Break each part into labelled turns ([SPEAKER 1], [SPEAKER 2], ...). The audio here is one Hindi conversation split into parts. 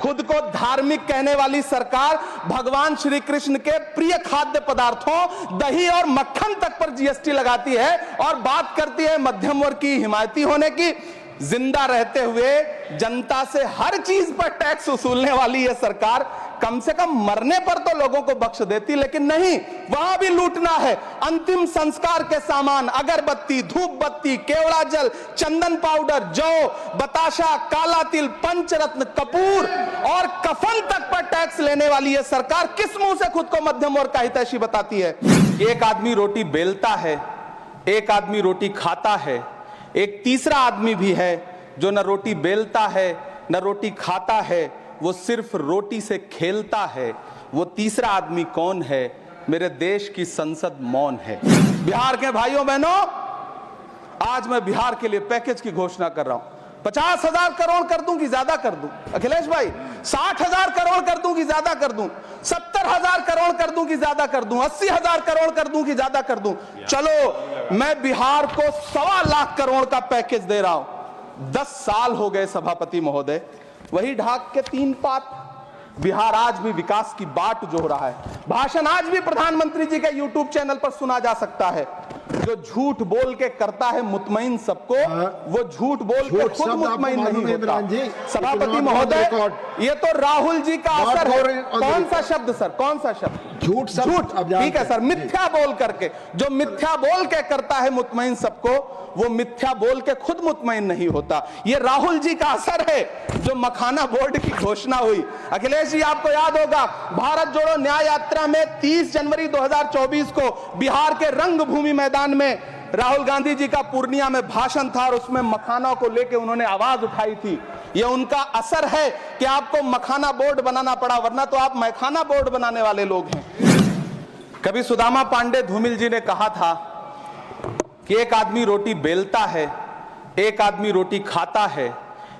[SPEAKER 1] खुद को धार्मिक कहने वाली सरकार भगवान श्री कृष्ण के प्रिय खाद्य पदार्थों दही और मक्खन तक पर जीएसटी लगाती है और बात करती है मध्यम वर्ग की हिमायती होने की। जिंदा रहते हुए जनता से हर चीज पर टैक्स वसूलने वाली यह सरकार कम से कम मरने पर तो लोगों को बख्श देती, लेकिन नहीं, वहां भी लूटना है। अंतिम संस्कार के सामान अगरबत्ती, धूप बत्ती, केवड़ा जल, चंदन पाउडर, जौ, बताशा, काला तिल, पंचरत्न, कपूर और कफन तक पर टैक्स लेने वाली यह सरकार किस मुंह से खुद को मध्यम वर्ग का हितैषी बताती है? एक आदमी रोटी बेलता है, एक आदमी रोटी खाता है, एक तीसरा आदमी भी है जो न रोटी बेलता है न रोटी खाता है, वो सिर्फ रोटी से खेलता है। वो तीसरा आदमी कौन है? मेरे देश की संसद मौन है। बिहार के भाइयों बहनों, आज मैं बिहार के लिए पैकेज की घोषणा कर रहा हूं। 50,000 करोड़ कर दूं कि ज्यादा कर दूं? अखिलेश भाई, 60,000 करोड़ कर दूं कि ज्यादा कर दूं? 70,000 करोड़ कर दूं कि ज्यादा कर दूं? 80,000 करोड़ कर दूं कि ज्यादा कर दूं? चलो, मैं बिहार को 1.25 लाख करोड़ का पैकेज दे रहा हूं। 10 साल हो गए सभापति महोदय, वही ढाक के 3 पात। बिहार आज भी विकास की बाट जो हो रहा है। भाषण आज भी प्रधानमंत्री जी के यूट्यूब चैनल पर सुना जा सकता है। जो झूठ बोल के करता है मुतमईन सबको, वो झूठ बोल के खुद मुतमईन नहीं होता। सभापति महोदय, ये तो राहुल जी का असर है। कौन सा शब्द सर, कौन सा शब्द? झूठ। ठीक है सर, मिथ्या बोल करके, जो मिथ्या बोल के करता है मुतमईन सबको, वो मिथ्या बोल के खुद मुतमईन नहीं होता। ये राहुल जी का असर है। जो मखाना बोर्ड की घोषणा हुई, अखिलेश जी आपको याद होगा, भारत जोड़ो न्याय यात्रा में 30 जनवरी 2024 को बिहार के रंगभूमि मैदान में राहुल गांधी जी का पूर्णिया में भाषण था और उसमें मखाना को लेकर उन्होंने आवाज उठाई थी। यह उनका असर है कि आपको मखाना बोर्ड बनाना पड़ा, वरना तो आप मैखाना बोर्ड बनाने वाले लोग हैं। कभी सुदामा पांडे धूमिल जी ने कहा था कि एक आदमी रोटी बेलता है, एक आदमी रोटी खाता है,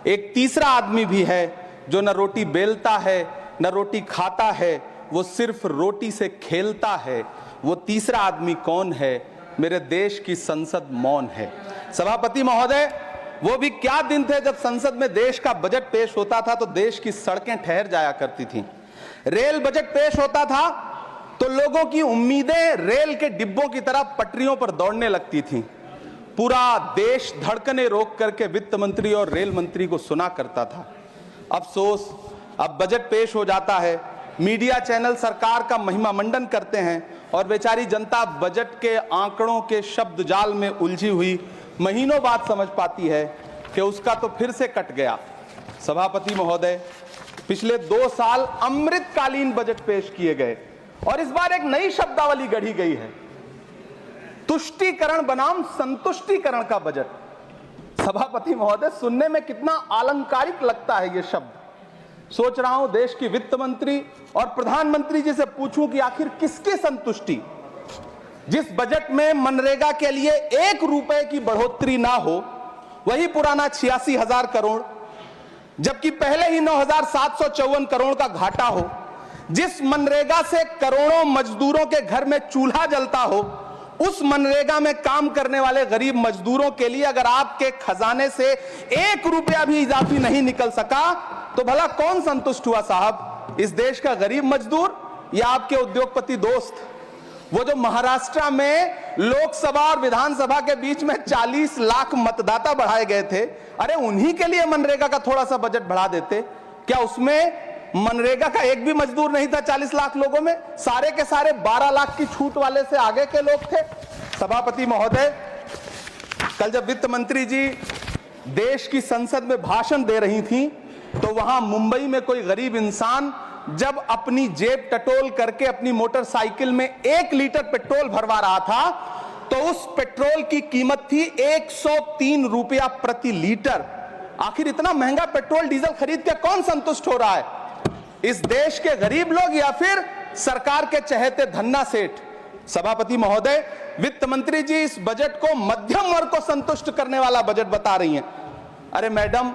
[SPEAKER 1] एक तीसरा आदमी भी है जो न रोटी बेलता है न रोटी खाता है, वो सिर्फ रोटी से खेलता है। वो तीसरा आदमी कौन है? मेरे देश की संसद मौन है। सभापति महोदय, वो भी क्या दिन थे जब संसद में देश का बजट पेश होता था तो देश की सड़कें ठहर जाया करती थी। रेल बजट पेश होता था तो लोगों की उम्मीदें रेल के डिब्बों की तरह पटरियों पर दौड़ने लगती थी। पूरा देश धड़कने रोक करके वित्त मंत्री और रेल मंत्री को सुना करता था। अफसोस, अब बजट पेश हो जाता है, मीडिया चैनल सरकार का महिमा मंडन करते हैं और बेचारी जनता बजट के आंकड़ों के शब्द जाल में उलझी हुई महीनों बाद समझ पाती है कि उसका तो फिर से कट गया। सभापति महोदय, पिछले 2 साल अमृतकालीन बजट पेश किए गए और इस बार एक नई शब्दावली गढ़ी गई है, तुष्टीकरण बनाम संतुष्टीकरण का बजट। सभापति महोदय, सुनने में कितना अलंकारिक लगता है ये शब्द। सोच रहा हूं देश की वित्त मंत्री और प्रधानमंत्री जी से पूछूं कि आखिर किसकी संतुष्टि? जिस बजट में मनरेगा के लिए 1 रुपए की बढ़ोतरी ना हो, वही पुराना 86,000 करोड़, जबकि पहले ही 9,754 करोड़ का घाटा हो। जिस मनरेगा से करोड़ों मजदूरों के घर में चूल्हा जलता हो, उस मनरेगा में काम करने वाले गरीब मजदूरों के लिए अगर आपके खजाने से 1 रुपया भी इजाफी नहीं निकल सका, तो भला कौन संतुष्ट हुआ साहब? इस देश का गरीब मजदूर या आपके उद्योगपति दोस्त? वो जो महाराष्ट्र में लोकसभा और विधानसभा के बीच में 40 लाख मतदाता बढ़ाए गए थे, अरे उन्हीं के लिए मनरेगा का थोड़ा सा बजट बढ़ा देते। क्या उसमें मनरेगा का एक भी मजदूर नहीं था 40 लाख लोगों में? सारे के सारे 12 लाख की छूट वाले से आगे के लोग थे। सभापति महोदय, कल जब वित्त मंत्री जी देश की संसद में भाषण दे रही थी तो वहां मुंबई में कोई गरीब इंसान जब अपनी जेब टटोल करके अपनी मोटरसाइकिल में 1 लीटर पेट्रोल भरवा रहा था तो उस पेट्रोल की कीमत थी 103 रुपया प्रति लीटर। आखिर इतना महंगा पेट्रोल डीजल खरीद के कौन संतुष्ट हो रहा है? इस देश के गरीब लोग या फिर सरकार के चहेते धन्ना सेठ? सभापति महोदय, वित्त मंत्री जी इस बजट को मध्यम वर्ग को संतुष्ट करने वाला बजट बता रही हैं। अरे मैडम,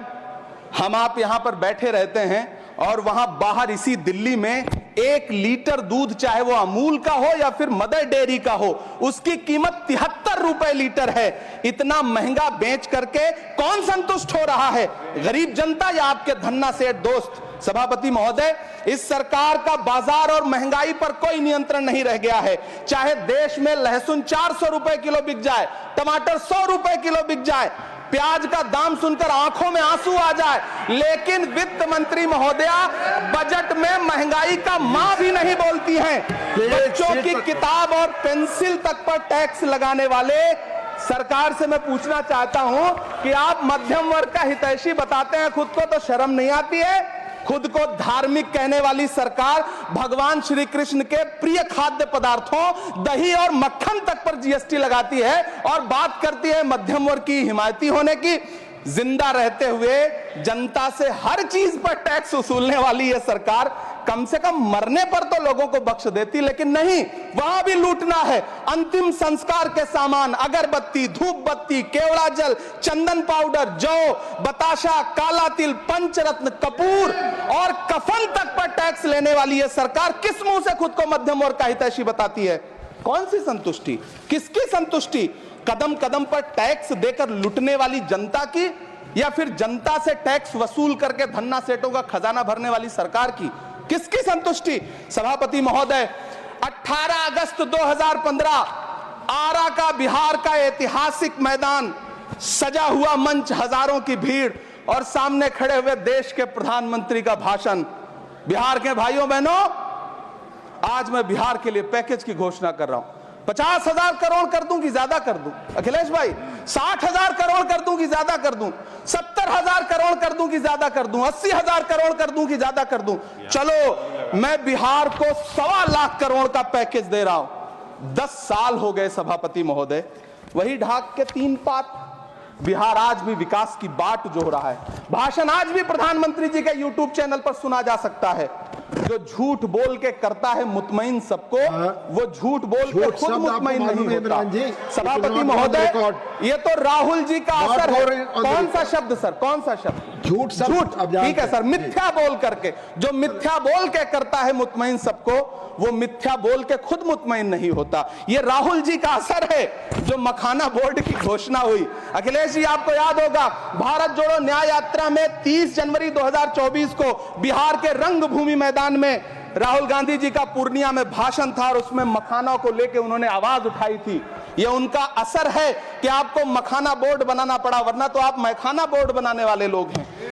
[SPEAKER 1] हम आप यहां पर बैठे रहते हैं और वहां बाहर इसी दिल्ली में 1 लीटर दूध, चाहे वो अमूल का हो या फिर मदर डेयरी का हो, उसकी कीमत 73 रुपए लीटर है। इतना महंगा बेच करके कौन संतुष्ट हो रहा है, गरीब जनता या आपके धन्ना सेठ दोस्त? सभापति महोदय, इस सरकार का बाजार और महंगाई पर कोई नियंत्रण नहीं रह गया है। चाहे देश में लहसुन 400 रुपए किलो बिक जाए, टमाटर 100 रुपए किलो बिक जाए, प्याज का दाम सुनकर आंखों में आंसू आ जाए, लेकिन वित्त मंत्री महोदया बजट में महंगाई का मां भी नहीं बोलती हैं। बच्चों की किताब और पेंसिल तक पर टैक्स लगाने वाले सरकार से मैं पूछना चाहता हूं कि आप मध्यम वर्ग का हितैषी बताते हैं खुद को, तो शर्म नहीं आती है? खुद को धार्मिक कहने वाली सरकार भगवान श्री कृष्ण के प्रिय खाद्य पदार्थों दही और मक्खन तक पर जीएसटी लगाती है और बात करती है मध्यम वर्ग की हिमायती होने की। जिंदा रहते हुए जनता से हर चीज पर टैक्स वसूलने वाली यह सरकार कम से कम मरने पर तो लोगों को बख्श देती, लेकिन नहीं, वहां भी लूटना है। अंतिम संस्कार के सामान, अगरबत्ती, धूप बत्ती, केवड़ा जल, चंदन पाउडर, जौ, बताशा, काला तिल, पंचरत्न, कपूर और कफन तक पर टैक्स लेने वाली यह सरकार किस मुंह से खुद को मध्यम वर्ग का हितैषी बताती है? कौन सी संतुष्टि, किसकी संतुष्टि? कदम कदम पर टैक्स देकर लुटने वाली जनता की, या फिर जनता से टैक्स वसूल करके धन्ना सेठों का खजाना भरने वाली सरकार की? किसकी संतुष्टि? सभापति महोदय, 18 अगस्त 2015 आरा का बिहार का ऐतिहासिक मैदान, सजा हुआ मंच, हजारों की भीड़ और सामने खड़े हुए देश के प्रधानमंत्री का भाषण। बिहार के भाइयों बहनों, आज मैं बिहार के लिए पैकेज की घोषणा कर रहा हूं। 50,000 करोड़ कर दूं कि ज्यादा कर दूं? अखिलेश भाई, 60,000 करोड़ कर दूं कि ज्यादा कर दूं? 70,000 करोड़ कर दूं कि ज्यादा कर दूं? 80,000 करोड़ कर दूं कि ज्यादा कर दूं? चलो, मैं बिहार को 1.25 लाख करोड़ का पैकेज दे रहा हूं। 10 साल हो गए सभापति महोदय, वही ढाक के 3 पात। बिहार आज भी विकास की बाट जोह रहा है। भाषण आज भी प्रधानमंत्री जी के यूट्यूब चैनल पर सुना जा सकता है। जो झूठ बोल के करता है मुतमईन सबको, वो झूठ बोल के खुद मुतमईन नहीं होता। सभापति महोदय, ये तो राहुल जी का असर है। कौन सा शब्द सर, कौन सा शब्द? झूठ। ठीक है सर, मिथ्या बोल करके, जो मिथ्या बोल के करता है मुतमईन सबको, वो मिथ्या बोल के खुद मुतमईन नहीं होता। ये राहुल जी का असर है। जो मखाना बोर्ड की घोषणा हुई, अखिलेश जी आपको याद होगा, भारत जोड़ो न्याय यात्रा में 30 जनवरी 2024 को बिहार के रंगभूमि मैदान में राहुल गांधी जी का पूर्णिया में भाषण था और उसमें मखाना को लेकर उन्होंने आवाज उठाई थी। यह उनका असर है कि आपको मखाना बोर्ड बनाना पड़ा, वरना तो आप मैखाना बोर्ड बनाने वाले लोग हैं।